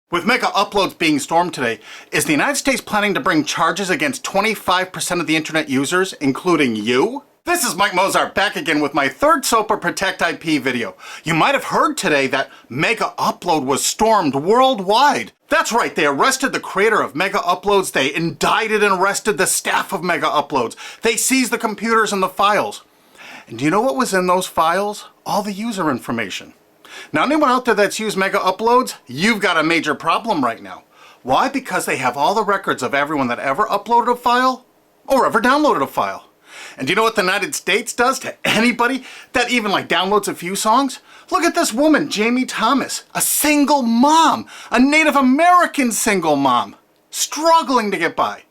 With MegaUploads being stormed today, is the United States planning to bring charges against 25% of the internet users, including you? This is Mike Mozart back again with my third SOPA Protect IP video. You might have heard today that MegaUpload was stormed worldwide. That's right, they arrested the creator of MegaUploads, they indicted and arrested the staff of MegaUploads, they seized the computers and the files. And do you know what was in those files? All the user information. Now, anyone out there that's used MegaUploads, you've got a major problem right now. Why? Because they have all the records of everyone that ever uploaded a file or ever downloaded a file. And do you know what the United States does to anybody that even downloads a few songs? Look at this woman, Jamie Thomas, a single mom, a Native American single mom, struggling to get by.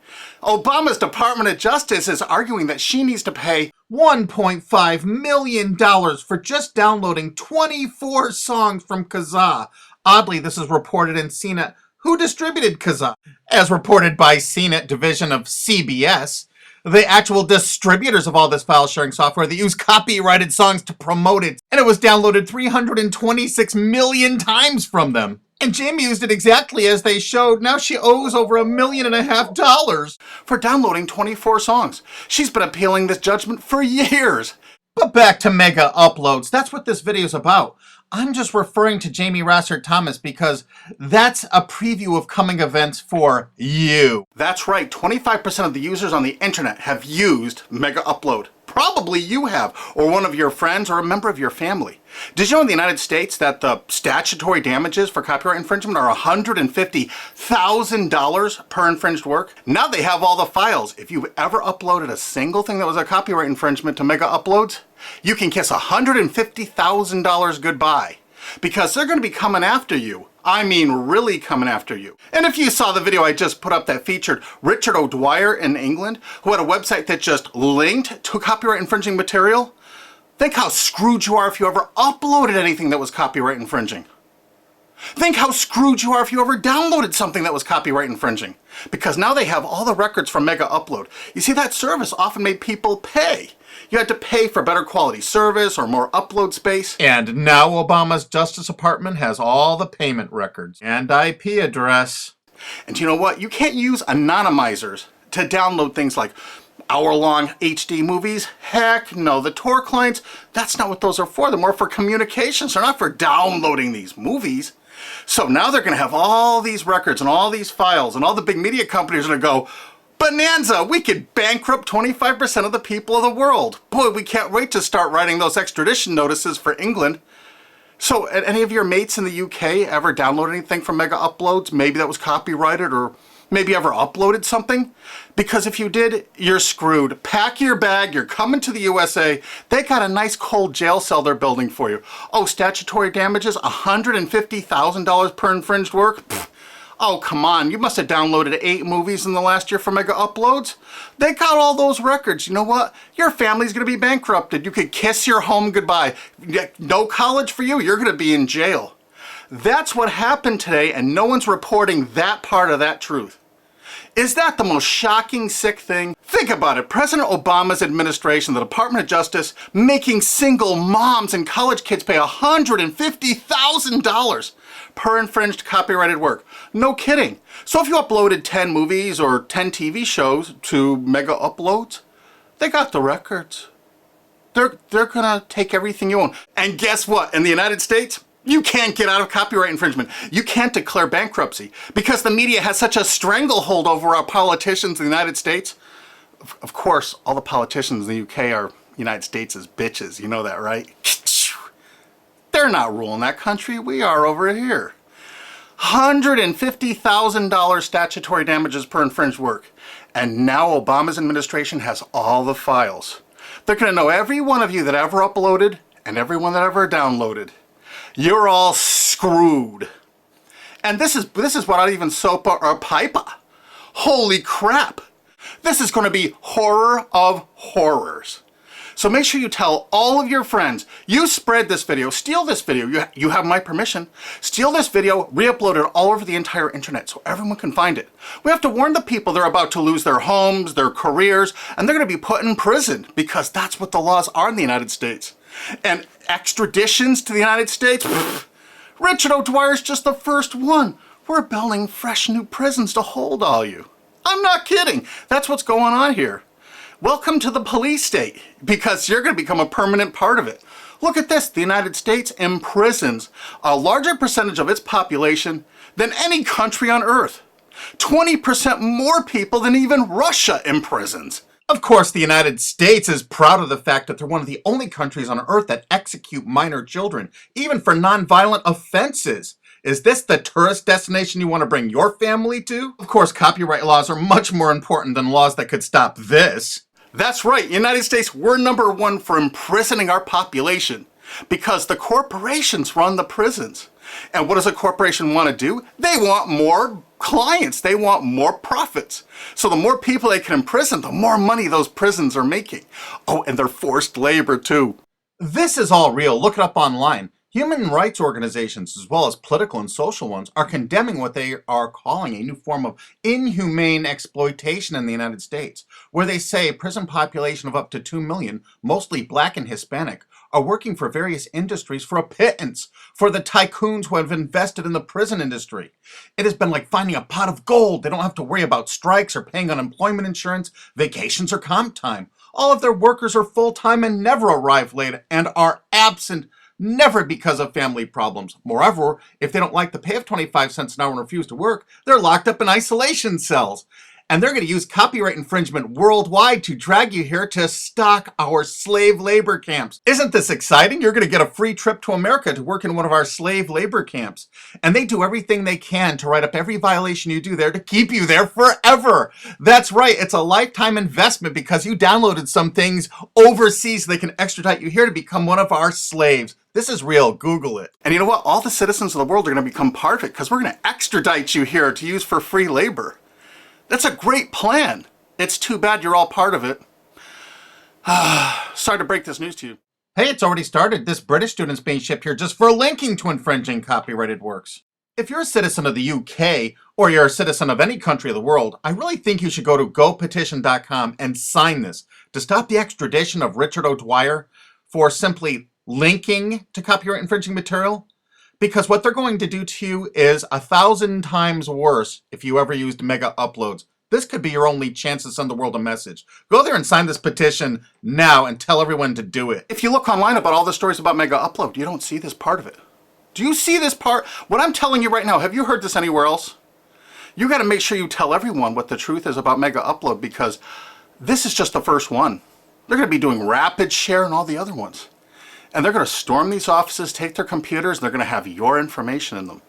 Obama's Department of Justice is arguing that she needs to pay $1.5 million for just downloading 24 songs from Kazaa. Oddly, this is reported in CNET. Who distributed Kazaa? As reported by CNET division of CBS, the actual distributors of all this file sharing software that use copyrighted songs to promote it, and it was downloaded 326 million times from them. And Jamie used it exactly as they showed. Now she owes over $1.5 million for downloading 24 songs. She's been appealing this judgment for years. But back to MegaUploads. That's what this video's about. I'm just referring to Jamie Thomas because that's a preview of coming events for you. That's right, 25% of the users on the internet have used MegaUpload. Probably you have, or one of your friends, or a member of your family. Did you know in the United States that the statutory damages for copyright infringement are $150,000 per infringed work? Now they have all the files. If you've ever uploaded a single thing that was a copyright infringement to MegaUploads, you can kiss $150,000 goodbye. Because they're going to be coming after you. I mean, really coming after you. And if you saw the video I just put up that featured Richard O'Dwyer in England, who had a website that just linked to copyright infringing material, think how screwed you are if you ever uploaded anything that was copyright infringing. Think how screwed you are if you ever downloaded something that was copyright infringing. Because now they have all the records from MegaUpload. You see, that service often made people pay. You had to pay for better quality service or more upload space. And now Obama's Justice Department has all the payment records and IP address. And you know what? You can't use anonymizers to download things like hour-long HD movies. Heck no, the Tor clients, that's not what those are for. They're more for communications. They're not for downloading these movies. So now they're going to have all these records and all these files, and all the big media companies are going to go, bonanza, we could bankrupt 25% of the people of the world. Boy, we can't wait to start writing those extradition notices for England. So, any of your mates in the UK ever download anything from MegaUploads? Maybe that was copyrighted, or maybe ever uploaded something? Because if you did, you're screwed. Pack your bag, you're coming to the USA. They got a nice cold jail cell they're building for you. Oh, statutory damages, $150,000 per infringed work? Pfft. Oh, come on, you must have downloaded 8 movies in the last year for MegaUploads. They got all those records. You know what? Your family's gonna be bankrupted. You could kiss your home goodbye. No college for you, you're gonna be in jail. That's what happened today, and no one's reporting that part of that truth. Is that the most shocking, sick thing? Think about it. President Obama's administration, the Department of Justice, making single moms and college kids pay $150,000 per infringed copyrighted work. No kidding. So if you uploaded 10 movies or 10 TV shows to MegaUploads, they got the records. They're gonna take everything you own. And guess what? In the United States, you can't get out of copyright infringement. You can't declare bankruptcy because the media has such a stranglehold over our politicians in the United States. Of course, all the politicians in the UK are United States' bitches. You know that, right? They're not ruling that country. We are over here. $150,000 statutory damages per infringed work. And now Obama's administration has all the files. They're going to know every one of you that ever uploaded and everyone that ever downloaded. You're all screwed. And this is without even SOPA or PIPA. Holy crap. This is going to be horror of horrors. So make sure you tell all of your friends, you spread this video, steal this video, you have my permission, steal this video, re-upload it all over the entire internet so everyone can find it. We have to warn the people they're about to lose their homes, their careers, and they're going to be put in prison because that's what the laws are in the United States. And extraditions to the United States? Richard O'Dwyer's just the first one. We're building fresh new prisons to hold all you. I'm not kidding. That's what's going on here. Welcome to the police state, because you're going to become a permanent part of it. Look at this. The United States imprisons a larger percentage of its population than any country on earth. 20% more people than even Russia imprisons. Of course, the United States is proud of the fact that they're one of the only countries on earth that execute minor children, even for nonviolent offenses. Is this the tourist destination you want to bring your family to? Of course, copyright laws are much more important than laws that could stop this. That's right, United States, we're #1 for imprisoning our population because the corporations run the prisons. And what does a corporation want to do? They want more clients. They want more profits. So the more people they can imprison, the more money those prisons are making. Oh, and they're forced labor too. This is all real. Look it up online. Human rights organizations, as well as political and social ones, are condemning what they are calling a new form of inhumane exploitation in the United States, where they say a prison population of up to 2 million, mostly black and Hispanic, are working for various industries for a pittance for the tycoons who have invested in the prison industry. It has been like finding a pot of gold. They don't have to worry about strikes or paying unemployment insurance, vacations, or comp time. All of their workers are full-time and never arrive late and are absent, never because of family problems. Moreover, if they don't like the pay of 25 cents an hour and refuse to work, they're locked up in isolation cells. And they're going to use copyright infringement worldwide to drag you here to stock our slave labor camps. Isn't this exciting? You're going to get a free trip to America to work in one of our slave labor camps. And they do everything they can to write up every violation you do there to keep you there forever. That's right. It's a lifetime investment because you downloaded some things overseas so they can extradite you here to become one of our slaves. This is real. Google it. And you know what? All the citizens of the world are going to become part of it because we're going to extradite you here to use for free labor. That's a great plan. It's too bad you're all part of it. Sorry to break this news to you. Hey, it's already started. This British student's being shipped here just for linking to infringing copyrighted works. If you're a citizen of the UK, or you're a citizen of any country of the world, I really think you should go to gopetition.com and sign this to stop the extradition of Richard O'Dwyer for simply linking to copyright infringing material. Because what they're going to do to you is 1,000 times worse if you ever used MegaUploads. This could be your only chance to send the world a message. Go there and sign this petition now and tell everyone to do it. If you look online about all the stories about MegaUpload, you don't see this part of it. Do you see this part? What I'm telling you right now, have you heard this anywhere else? You got to make sure you tell everyone what the truth is about MegaUpload because this is just the first one. They're going to be doing rapid share and all the other ones. And they're going to storm these offices, take their computers, and they're going to have your information in them.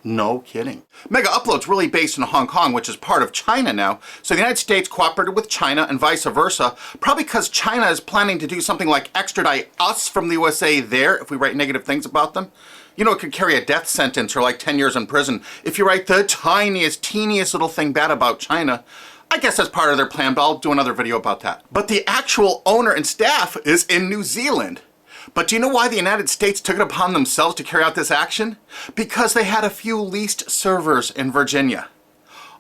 No kidding. MegaUpload's really based in Hong Kong, which is part of China now. So the United States cooperated with China and vice versa, probably because China is planning to do something like extradite us from the USA there if we write negative things about them. You know, it could carry a death sentence or like 10 years in prison if you write the tiniest, teeniest little thing bad about China. I guess that's part of their plan, but I'll do another video about that. But the actual owner and staff is in New Zealand. But do you know why the United States took it upon themselves to carry out this action? Because they had a few leased servers in Virginia.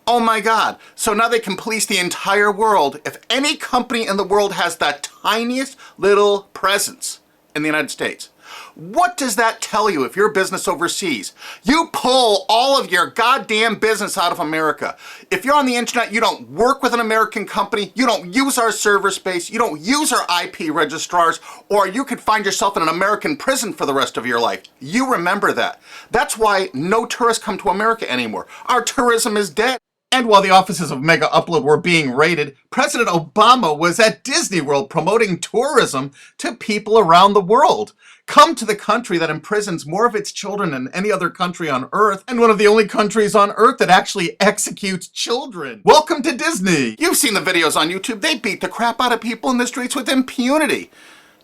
Oh my God. So now they can police the entire world if any company in the world has the tiniest little presence in the United States. What does that tell you if you're a business overseas? You pull all of your goddamn business out of America. If you're on the internet, you don't work with an American company, you don't use our server space, you don't use our IP registrars, or you could find yourself in an American prison for the rest of your life. You remember that. That's why no tourists come to America anymore. Our tourism is dead. And while the offices of MegaUpload were being raided, President Obama was at Disney World promoting tourism to people around the world. Come to the country that imprisons more of its children than any other country on Earth, and one of the only countries on Earth that actually executes children. Welcome to Disney. You've seen the videos on YouTube. They beat the crap out of people in the streets with impunity.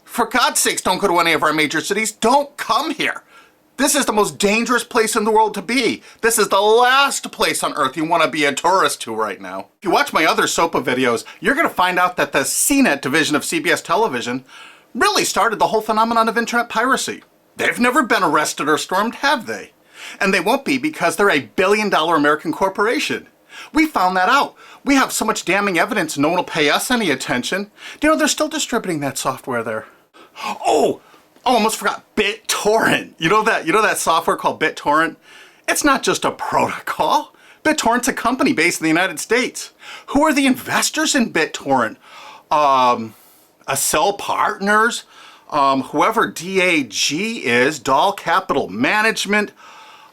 For God's sakes, don't go to any of our major cities. Don't come here. This is the most dangerous place in the world to be. This is the last place on earth you want to be a tourist to right now. If you watch my other SOPA videos, you're going to find out that the CNET division of CBS television really started the whole phenomenon of internet piracy. They've never been arrested or stormed, have they? And they won't be because they're a billion-dollar American corporation. We found that out. We have so much damning evidence no one will pay us any attention. Do you know they're still distributing that software there? Oh, almost forgot. BitTorrent. You know that software called BitTorrent? It's not just a protocol. BitTorrent's a company based in the United States. Who are the investors in BitTorrent? Accel Partners, whoever DAG is, Dahl Capital Management.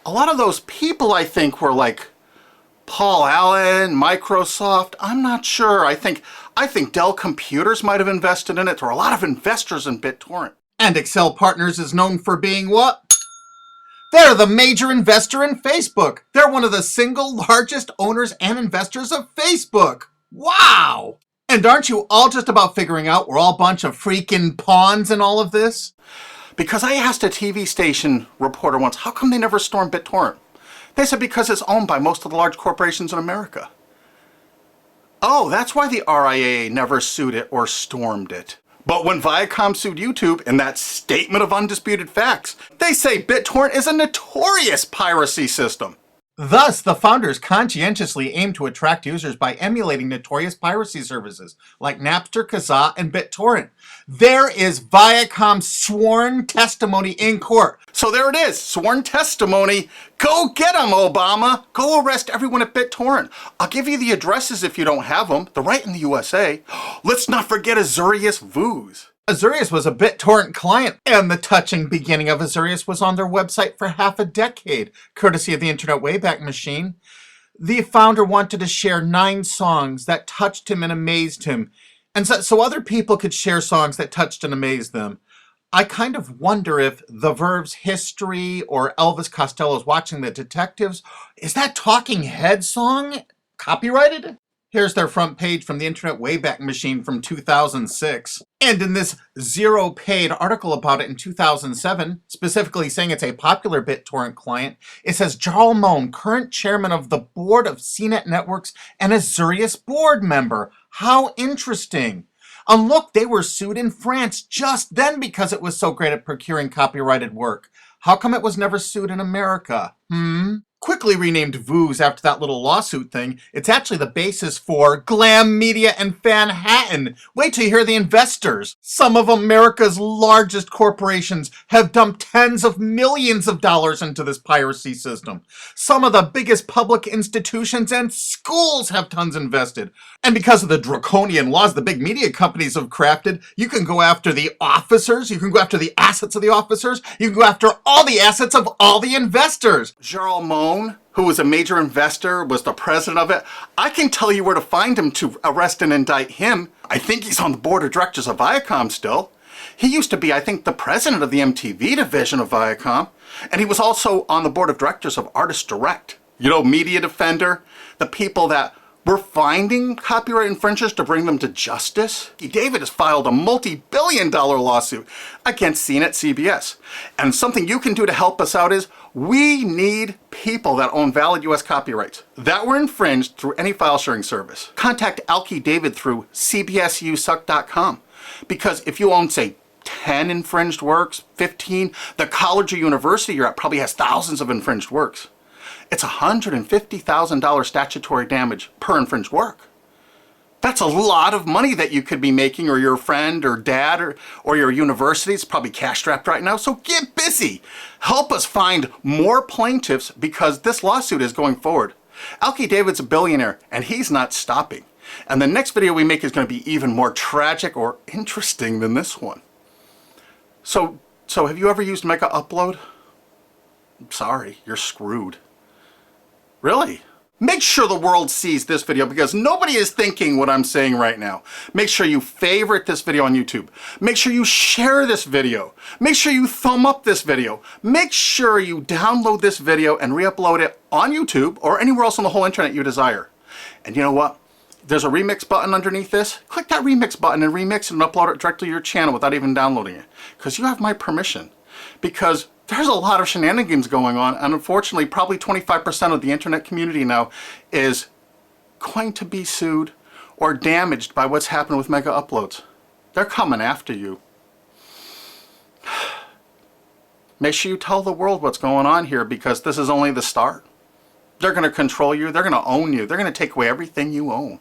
A lot of those people, I think, were like Paul Allen, Microsoft. I'm not sure. I think Dell Computers might have invested in it. There are a lot of investors in BitTorrent. And Accel Partners is known for being what? They're the major investor in Facebook. They're one of the single largest owners and investors of Facebook. Wow! And aren't you all just about figuring out we're all a bunch of freaking pawns in all of this? Because I asked a TV station reporter once, how come they never stormed BitTorrent? They said because it's owned by most of the large corporations in America. Oh, that's why the RIAA never sued it or stormed it. But when Viacom sued YouTube in that statement of undisputed facts, they say BitTorrent is a notorious piracy system. Thus, the founders conscientiously aim to attract users by emulating notorious piracy services like Napster, Kazaa, and BitTorrent. There is Viacom's sworn testimony in court. So there it is, sworn testimony. Go get them, Obama. Go arrest everyone at BitTorrent. I'll give you the addresses if you don't have them. They're right in the USA. Let's not forget Azurius Vooz. Azurius was a BitTorrent client, and the touching beginning of Azurius was on their website for half a decade, courtesy of the Internet Wayback Machine. The founder wanted to share 9 songs that touched him and amazed him, and so other people could share songs that touched and amazed them. I kind of wonder if The Verve's History or Elvis Costello's Watching the Detectives, is that Talking Head song copyrighted? Here's their front page from the Internet Wayback Machine from 2006. And in this zero-paid article about it in 2007, specifically saying it's a popular BitTorrent client, it says Jarl Moan, current chairman of the board of CNET Networks and Azurius board member. How interesting. And look, they were sued in France just then because it was so great at procuring copyrighted work. How come it was never sued in America? Quickly renamed Vooz after that little lawsuit thing, it's actually the basis for Glam Media and Fanhattan. Wait till you hear the investors. Some of America's largest corporations have dumped tens of millions of dollars into this piracy system. Some of the biggest public institutions and schools have tons invested. And because of the draconian laws the big media companies have crafted, you can go after the officers, you can go after the assets of the officers, you can go after all the assets of all the investors. Jarl Moan, who was a major investor, was the president of it. I can tell you where to find him to arrest and indict him. I think he's on the board of directors of Viacom still. He used to be, I think, the president of the MTV division of Viacom. And he was also on the board of directors of Artist Direct. You know, Media Defender, the people that were finding copyright infringers to bring them to justice. David has filed a multi-billion-dollar lawsuit against CNET CBS. And something you can do to help us out is we need people that own valid US copyrights that were infringed through any file sharing service. Contact Alki David through cbsusuck.com, because if you own, say, 10 infringed works, 15, the college or university you're at probably has thousands of infringed works. It's $150,000 statutory damage per infringed work. That's a lot of money that you could be making, or your friend or dad or your university is probably cash-strapped right now. So get busy. Help us find more plaintiffs, because this lawsuit is going forward. Alki David's a billionaire and he's not stopping. And the next video we make is going to be even more tragic or interesting than this one. So have you ever used MegaUpload? I'm sorry, you're screwed. Really? Make sure the world sees this video, because nobody is thinking what I'm saying right now. Make sure you favorite this video on YouTube. Make sure you share this video. Make sure you thumb up this video. Make sure you download this video and re-upload it on YouTube or anywhere else on the whole internet you desire. And you know what? There's a remix button underneath this. Click that remix button and remix it and upload it directly to your channel without even downloading it, because you have my permission. Because there's a lot of shenanigans going on, and unfortunately probably 25% of the internet community now is going to be sued or damaged by what's happened with MegaUploads. They're coming after you. Make sure you tell the world what's going on here, because this is only the start. They're going to control you. They're going to own you. They're going to take away everything you own.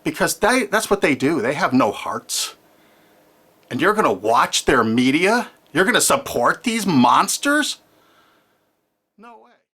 Because that's what they do. They have no hearts. And you're going to watch their media? You're going to support these monsters?